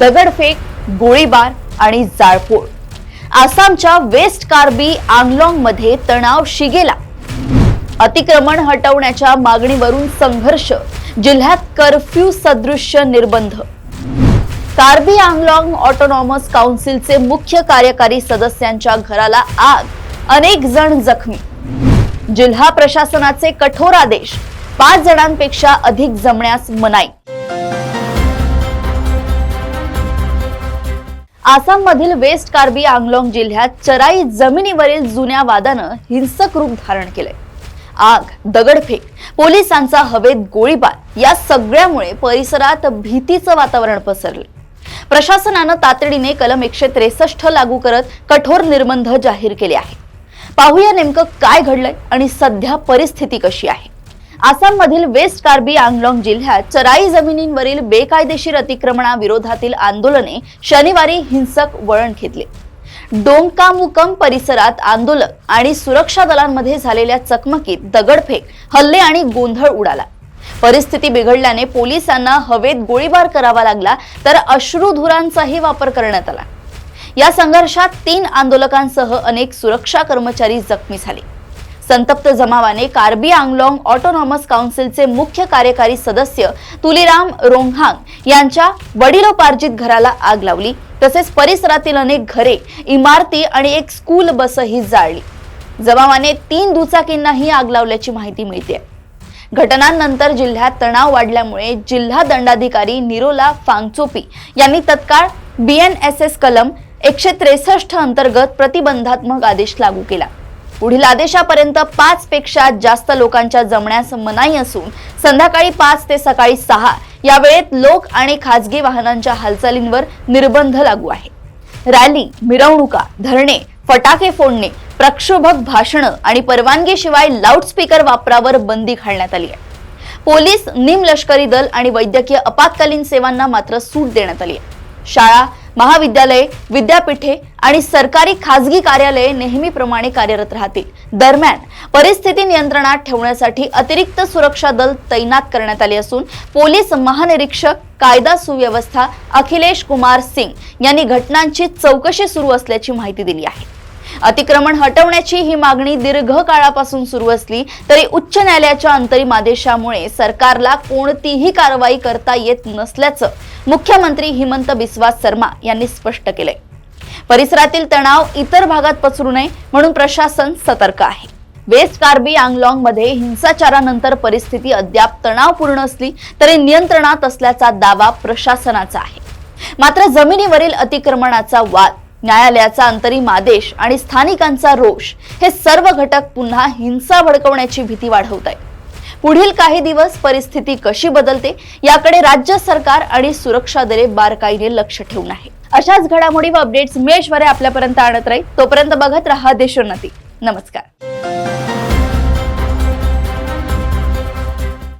दगडफेक, गोळीबार आणि जाळपोळ. आसामच्या वेस्ट कार्बी आंगलाँग मध्ये तणाव शिगेला. अतिक्रमण हटवण्याच्या मागणीवरून संघर्ष, जिल्ह्यात कर्फ्यू सदृश्य निर्बंध. कार्बी आंगलाँग ऑटोनॉमस काउन्सिलचे मुख्य कार्यकारी सदस्यांच्या घराला आग, अनेक जण जखमी. जिल्हा प्रशासनाचे कठोर आदेश, 5 जणांपेक्षा अधिक जमण्यास मनाई. आसाम मधील वेस्ट कार्बी आंगलाँग जिल्ह्यात चराई जमिनीवरील जुन्या वादानं हिंसक रूप धारण केलंय. आग, दगडफेक, पोलिसांचा हवेत गोळीबार या सगळ्यामुळे परिसरात भीतीचं वातावरण पसरले. प्रशासनानं तातडीने कलम 163 लागू करत कठोर निर्बंध जाहीर केले आहे. पाहूया नेमकं काय घडलंय आणि सध्या परिस्थिती कशी आहे. आसाम मधील वेस्ट कार्बी आंगलाँग जिल्ह्यात चराई जमिनींवरील बेकायदेशीर अतिक्रमणाविरोधातील आंदोलने शनिवारी हिंसक वळण घेतले. डोंगकामुकम परिसरात आंदोलक आणि सुरक्षा दलांमध्ये झालेल्या चकमकीत दगडफेक, हल्ले आणि गोंधळ उडाला. परिस्थिती बिघडल्याने पोलिसांना हवेत गोळीबार करावा लागला, तर अश्रुधुरांचाही वापर करण्यात आला. या संघर्षात 3 आंदोलकांसह अनेक सुरक्षा कर्मचारी जखमी झाले. संतप्त जमावाने कार्बी आंगलाँग ऑटोनॉमस काउन्सिलचे मुख्य कार्यकारी सदस्य तुलीराम रोंगहांग यांच्या वडिलोपार्जित घराला आग लावली. तसेच परिसरातील अनेक घरे, इमारती आणि एक स्कूल बसही जाळली. जमावाने 3 दुचाकींनाही आग लावल्याची माहिती मिळते. घटनांनंतर जिल्ह्यात तणाव वाढल्यामुळे जिल्हा दंडाधिकारी निरोला फांगचोपी यांनी तत्काळ BNSS कलम 163 अंतर्गत प्रतिबंधात्मक आदेश लागू केला. पुढील आदेशापर्यंत 5 पेक्षा जास्त लोकांच्या जमण्यास मनाई असून संध्याकाळी 5 ते सकाळी 6 या वेळेत लोक आणि खासगी वाहनांच्या हालचालींवर निर्बंध लागू आहे. रॅली, मिरवणुका, धरणे, फटाके फोडणे, प्रक्षोभक भाषणं आणि परवानगीशिवाय लाऊडस्पीकर वापरावर बंदी घालण्यात आली आहे. पोलीस, निमलष्करी दल आणि वैद्यकीय आपत्कालीन सेवांना मात्र सूट देण्यात आली आहे. शाळा, महाविद्यालये, विद्यापीठे आणि सरकारी खासगी कार्यालये नेहमीप्रमाणे कार्यरत राहतील. दरम्यान परिस्थिती नियंत्रणात ठेवण्यासाठी अतिरिक्त सुरक्षा दल तैनात करण्यात आले असून पोलीस महानिरीक्षक कायदा सुव्यवस्था अखिलेश कुमार सिंग यांनी घटनांची चौकशी सुरू असल्याची माहिती दिली आहे. अतिक्रमण हटवण्याची ही मागणी दीर्घ काळापासून सुरू असली तरी उच्च न्यायालयाच्या अंतरिम आदेशामुळे सरकारला कोणतीही कारवाई करता येत नसल्याचं मुख्यमंत्री हिमंत बिस्वा शर्मा यांनी स्पष्ट केलंय. परिसरातील तणाव इतर भागात पसरू नये म्हणून प्रशासन सतर्क आहे. वेस्ट कार्बी आंगलाँग मध्ये हिंसाचारानंतर परिस्थिती अद्याप तणावपूर्ण असली तरी नियंत्रणात असल्याचा दावा प्रशासनाचा आहे. मात्र जमिनीवरील अतिक्रमणाचा वाद, न्यायालयाचा अंतरिम आदेश आणि स्थानिकांचा रोष हे सर्व घटक पुन्हा हिंसा भडकवण्याची भीती वाढवत आहेत. पुढील काही दिवस परिस्थिती कशी बदलते याकडे राज्य सरकार आणि सुरक्षा दले बारकाईने लक्ष ठेवून आहे. अशाच घडामोडी व अपडेट्स मी ऐश्वर्या आपल्यापर्यंत आणत राहील. तोपर्यंत बघत रहा देशोन्नती. नमस्कार.